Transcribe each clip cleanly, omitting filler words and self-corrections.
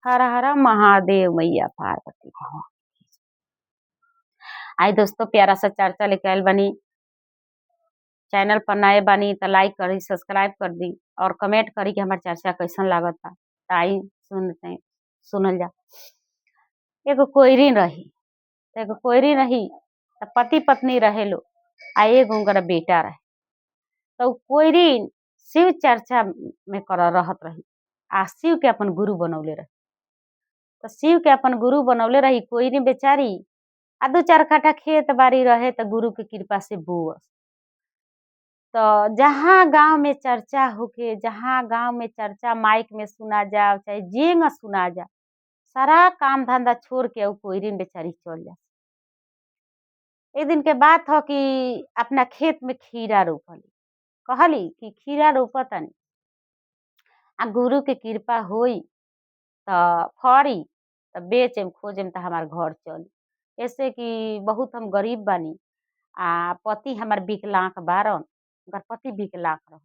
हर हर महादेव मैया पार्वती भगवान। आई दोस्तों प्यारा सा चर्चा लेके आयल बनी। चैनल पर नए बनी तो लाइक करी, सब्सक्राइब कर दी और कमेंट करी कि हमार चर्चा कैसन लागता। तो आई सुनल जा। एगो कोयरीन रही तो पति पत्नी रहे लो आ एगो उनकर बेटा रहे। तो कोयरीन शिव चर्चा में रहत रही आ शिव के अपन गुरु बनौले रही। तो शिव के अपन गुरु बनौले रही कोयरीन बेचारी आ 2-4 काठा खेत बाड़ी रहे तो गुरु के कृपा से बोअस। तो जहाँ गांव में चर्चा होके, जहाँ गांव में चर्चा माइक में सुना जा चाहे जेंग सुना जा, सारा काम धंधा छोड़ के वो कोयरीन बेचारी चल जा। एक दिन के बात हो कि अपना खेत में खीरा रोपली, कहली कि खीरा रोपतानी आ गुरु के कृपा होई तो फरी तो बेचेम खोजेम तो हमार घर चली। ऐसे कि बहुत हम गरीब बानी आ पति हमार विकलांग बारन, उनकर पति विकलांग रहन।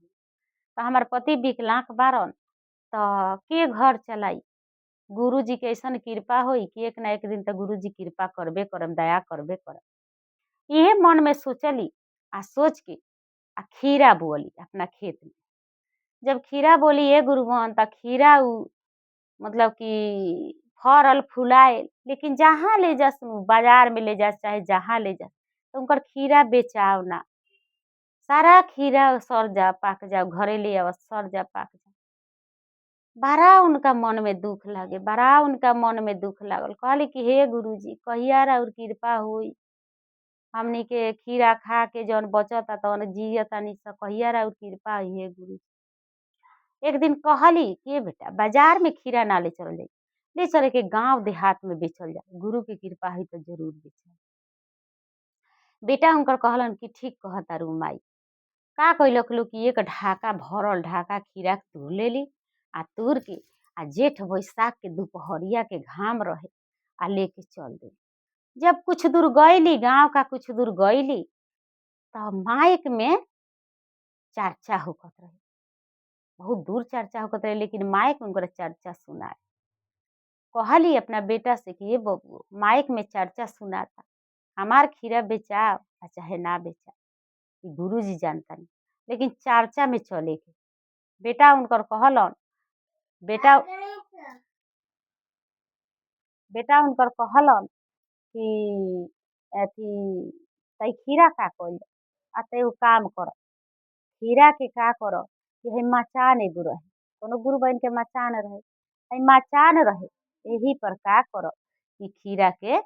तो हमार पति विकलांग बारन तो के घर चलाई। गुरु जी के ऐसन कृपा होई कि एक ना एक दिन तो गुरु जी कृपा करबे करम, दया करबे करम। इहे मन में सोचली आ सोच के आ खीरा बोली अपना खेत में। जब खीरा बोली ए गुरुवन तो खीरा मतलब कि फरल फुलाए, लेकिन जहाँ ले जास बाजार में ले जास चाहे जहाँ ले जास तो उनकर खीरा बेचाव ना। सारा खीरा सर जा पाक जाओ, घरे ले आव सर जा पाक जा। बड़ा उनका मन में दुख लगे, बड़ा उनका मन में दुख लागल। कहली कि हे गुरुजी कहिया और कृपा होई, हमनी के खीरा खा के जौन बचता तौन जियतानी स, कहिया और कृपा होई हे गुरु। एक दिन कहली कि बेटा बाजार में खीरा ना ले चल जाई, ले चले के गांव देहात में बेचल जा, गुरु की कृपा है तो जरूर बेचल। बेटा उनकर कहलन कि ठीक कहता रू माई। का कैलक लोग कि एक ढाका भरल ढाका खीरा तूर लेली आ तूर के आ जेठ बैसाख के दोपहरिया के घाम रहे आ लेके चल दे। जब कुछ दूर गईली, गांव का कुछ दूर गईली तो माइक में चर्चा होकत रहे, बहुत दूर चर्चा होकत रहे, लेकिन माइक उनकर चर्चा सुनाए। कहली अपना बेटा से कि ये बबू माइक में चर्चा सुनाता, हमार खीरा बेचा चाहे ना बेचा गुरु जी जानता नहीं, लेकिन चर्चा में चले के। बेटा उनकर कहलन, बेटा उनकर कहलन कि अथी तई खीरा का कइल आ ते काम कर, खीरा के का कर कि है मचान एगो रहे, कोनो गुरु बहन के मचान रहे, है मचान रहे, यही पर का कर कि खीरा के